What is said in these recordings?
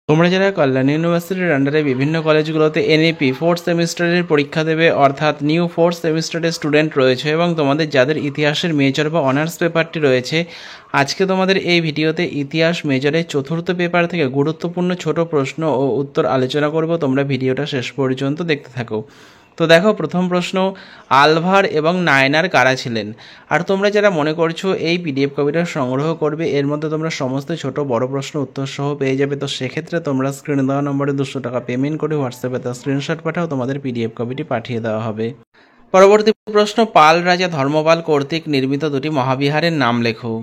তোমরা যারা কল্যাণ ইউনিভার্সিটির আন্ডারে বিভিন্ন কলেজগুলোতে এনইপি ফোর্থ সেমিস্টারের পরীক্ষা দেবে, অর্থাৎ নিউ ফোর্থ সেমিস্টারের স্টুডেন্ট রয়েছে এবং তোমাদের যাদের ইতিহাসের মেজর বা অনার্স পেপারটি রয়েছে, আজকে তোমাদের এই ভিডিওতে ইতিহাস মেজরের চতুর্থ পেপার থেকে গুরুত্বপূর্ণ ছোট প্রশ্ন ও উত্তর আলোচনা করব। তোমরা ভিডিওটা শেষ পর্যন্ত দেখতে থাকো। তো দেখো, প্রথম প্রশ্ন, আলভার এবং নায়নার কারা ছিলেন? আর তোমরা যারা মনে করছো এই পিডিএফ কপিটা সংগ্রহ করবে, এর মধ্যে তোমরা সমস্ত ছোট বড় প্রশ্ন উত্তর সহ পেয়ে যাবে। তো সেক্ষেত্রে তোমরা স্ক্রিনে দেওয়া নম্বরে 200 টাকা পেমেন্ট করে হোয়াটসঅ্যাপে তার স্ক্রিনশট পাঠাও, তোমাদের পিডিএফ কপিটি পাঠিয়ে দেওয়া হবে। পরবর্তী প্রশ্ন, পাল রাজা ধর্মপাল কর্তৃক নির্মিত দুটি মহাবিহারের নাম লেখো।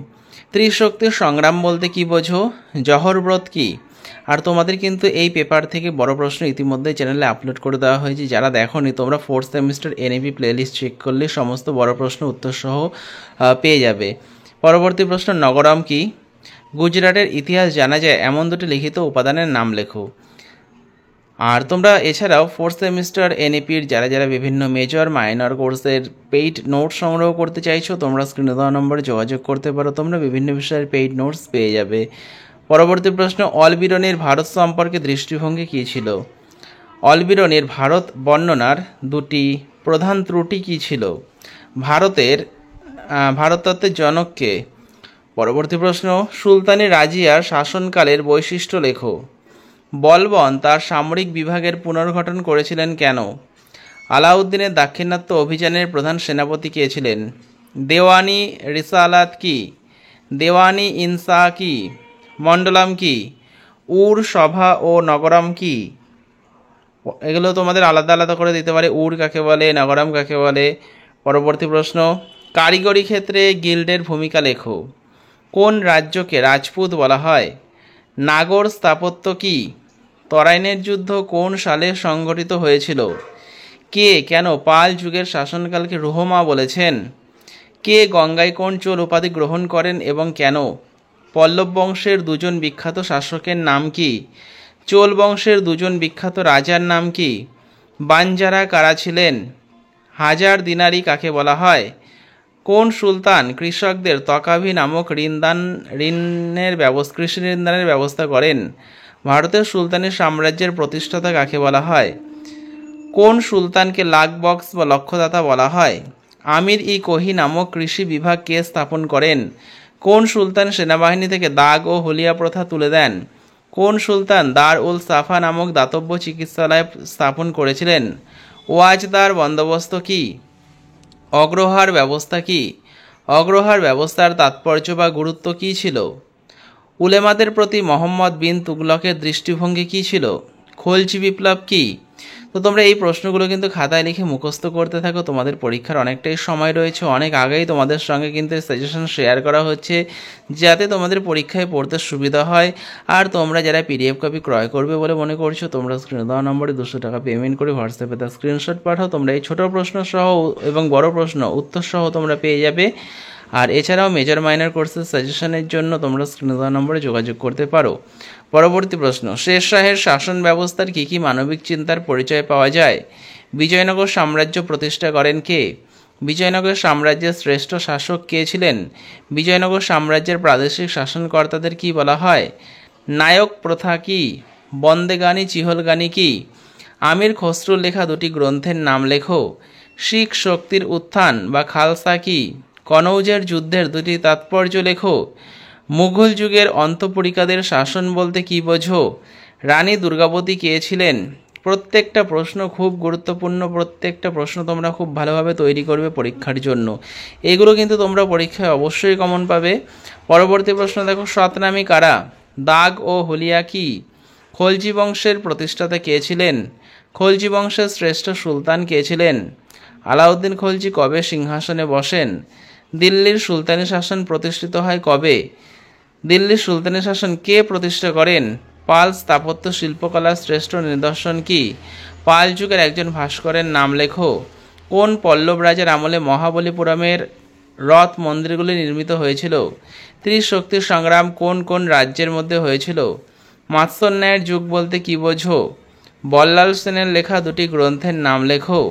ত্রিশক্তির সংগ্রাম বলতে কি বোঝো? জহরব্রত কি? আর তোমাদের কিন্তু এই পেপার থেকে বড় প্রশ্ন ইতিমধ্যে চ্যানেলে আপলোড করে দেওয়া হয়েছে, যারা দেখোনি তোমরা fourth semester NEP playlist check করলে সমস্ত বড় প্রশ্ন উত্তর সহ পেয়ে যাবে। পরবর্তী প্রশ্ন, নগরম কি? গুজরাটের ইতিহাস জানা যায় এমন দুটি লিখিত উপাদানের নাম লেখো। আর তোমরা এছাড়াও ফোর্থ সেমিস্টার এনইপির যারা যারা বিভিন্ন মেজর মাইনর কোর্সের পেইড নোটস সংগ্রহ করতে চাইছো, তোমরা স্ক্রিনে দেওয়া নম্বরে যোগাযোগ করতে পারো, তোমরা বিভিন্ন বিষয়ের পেইড নোটস পেয়ে যাবে। পরবর্তী প্রশ্ন, অলবিরনের ভারত সম্পর্কে দৃষ্টিভঙ্গি কী ছিল? অলবিরনের ভারত বর্ণনার দুটি প্রধান ত্রুটি কী ছিল? ভারততত্ত্বের জনককে? পরবর্তী প্রশ্ন, সুলতানি রাজিয়ার শাসনকালের বৈশিষ্ট্য লেখো। বলবন তার সামরিক বিভাগের পুনর্গঠন করেছিলেন কেন? আলাউদ্দিনের দাক্ষিণাত্য অভিযানের প্রধান সেনাপতি কে ছিলেন? দেওয়ানি রিসালাত কি? দেওয়ানি ইনসা কি? মণ্ডলম কি? উর সভা ও নগরম কি? এগুলো তোমাদের আলাদা আলাদা করে দিতে পারে, উর কাকে বলে, নগরম কাকে বলে। পরবর্তী প্রশ্ন, কারিগরি ক্ষেত্রে গিল্ডের ভূমিকা লেখো। কোন রাজ্যকে রাজপুত বলা হয়? নাগর স্থাপত্য কি? তরাইনের যুদ্ধ কোন সালে সংঘটিত হয়েছিল? কে কেন পাল যুগের শাসনকালকে রুহমা বলেছেন? কে গঙ্গাইকোণ চোল উপাধি গ্রহণ করেন এবং কেন? পল্লব বংশের দুজন বিখ্যাত শাসকের নাম কি? চোল বংশের দুজন বিখ্যাত রাজার নাম কি? বাঞ্জারা কারা ছিলেন? হাজার দিনারি কাকে বলা হয়? কোন সুলতান কৃষকদের তকাভি নামক কৃষি ঋণদানের ব্যবস্থা করেন? ভারতের সুলতানি সাম্রাজ্যের প্রতিষ্ঠাতা কাকে বলা হয়? কোন সুলতানকে লাখ বক্স বা লক্ষ্যদাতা বলা হয়? আমির ই কোহি নামক কৃষি বিভাগ কে স্থাপন করেন? কোন সুলতান সেনাবাহিনী থেকে দাগ ও হুলিয়া প্রথা তুলে দেন? কোন সুলতান দার উল সাফা নামক দাতব্য চিকিৎসালয় স্থাপন করেছিলেন? ওয়াজদার বন্দোবস্ত কি? অগ্রহার ব্যবস্থা কি? অগ্রহার ব্যবস্থার তাৎপর্য বা গুরুত্ব কী ছিল? উলেমাদের প্রতি মোহাম্মদ বিন তুগলকের দৃষ্টিভঙ্গি কী ছিল? খলজি বিপ্লব কি? তো তোমরা এই প্রশ্নগুলো কিন্তু খাতায় লিখে মুখস্থ করতে থাকো, তোমাদের পরীক্ষার অনেকটাই সময় রয়েছে, অনেক আগেই তোমাদের সঙ্গে কিন্তু সাজেশন শেয়ার করা হচ্ছে যাতে তোমাদের পরীক্ষায় পড়তে সুবিধা হয়। আর তোমরা যারা পিডিএফ কপি ক্রয় করবে বলে মনে করছো, তোমরা স্ক্রিনে দেওয়া নম্বরে 200 টাকা পেমেন্ট করে হোয়াটসঅ্যাপে তার স্ক্রিনশট পাঠাও, তোমরা এই ছোটো প্রশ্ন সহ এবং বড় প্রশ্ন উত্তর সহ তোমরা পেয়ে যাবে। আর এছাড়াও মেজর মাইনর কোর্সের সাজেশনের জন্য তোমরা স্ক্রিনে দেওয়া নম্বরে যোগাযোগ করতে পারো। পরবর্তী প্রশ্ন, শের শাহের শাসন ব্যবস্থার কী কী মানবিক চিন্তার পরিচয় পাওয়া যায়? বিজয়নগর সাম্রাজ্য প্রতিষ্ঠা করেন কে? বিজয়নগর সাম্রাজ্যের শ্রেষ্ঠ শাসক কে ছিলেন? বিজয়নগর সাম্রাজ্যের প্রাদেশিক শাসনকর্তাদের কি বলা হয়? নায়ক প্রথা কি? বন্দেগানি চিহলগানি কি? আমির খসরুর লেখা দুটি গ্রন্থের নাম লেখো। শিখ শক্তির উত্থান বা খালসা কি? কনৌজের যুদ্ধের দুটি তাৎপর্য লেখো। মুঘল যুগের অন্তঃপুরিকাদের শাসন বলতে কি বোঝো? রানী দুর্গাবতী কে ছিলেন? প্রত্যেকটা প্রশ্ন খুব গুরুত্বপূর্ণ, প্রত্যেকটা প্রশ্ন তোমরা খুব ভালোভাবে তৈরি করবে পরীক্ষার জন্য, এগুলো কিন্তু তোমরা পরীক্ষায় অবশ্যই কমন পাবে। পরবর্তী প্রশ্ন দেখো, সতনামী কারা? দাগ ও হুলিয়া কি? খলজি বংশের প্রতিষ্ঠাতা কে ছিলেন? খলজি বংশের শ্রেষ্ঠ সুলতান কে ছিলেন? আলাউদ্দিন খলজি কবে সিংহাসনে বসেন? দিল্লির সুলতানি শাসন প্রতিষ্ঠিত হয় কবে? দিল্লির সুলতানি শাসন কে প্রতিষ্ঠা করেন? পাল স্থাপত্য শিল্পকলার শ্রেষ্ঠ নিদর্শন কি? পাল যুগের একজন ভাস্করের নাম লেখো। কোন পল্লব রাজার আমলে মহাবলীপুরমের রথ মন্দিরগুলি নির্মিত হয়েছিল? ত্রিশক্তির সংগ্রাম কোন কোন রাজ্যের মধ্যে হয়েছিল? মাৎস্যন্যায়ের যুগ বলতে কি বোঝো? বল্লাল সেনের লেখা দুটি গ্রন্থের নাম লেখো।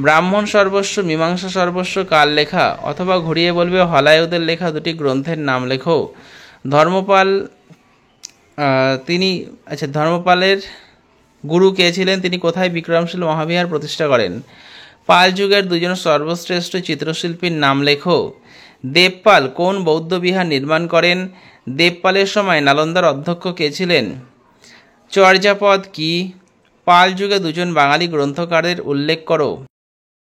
ব্রাহ্মণ সর্বস্ব মীমাংসা সর্বস্ব কার লেখা? অথবা ঘুরিয়ে বলবে হলায়ুদের লেখা দুটি গ্রন্থের নাম লেখো। ধর্মপাল তিনি আচ্ছা, ধর্মপালের গুরু কে ছিলেন? তিনি কোথায় বিক্রমশীল মহাবিহার প্রতিষ্ঠা করেন? পাল যুগের দুজন সর্বশ্রেষ্ঠ চিত্রশিল্পীর নাম লেখো। দেবপাল কোন বৌদ্ধ বিহার নির্মাণ করেন? দেবপালের সময় নালন্দার অধ্যক্ষ কে ছিলেন? চর্যাপদ কি? পাল যুগে দুজন বাঙালি গ্রন্থকারের উল্লেখ করো।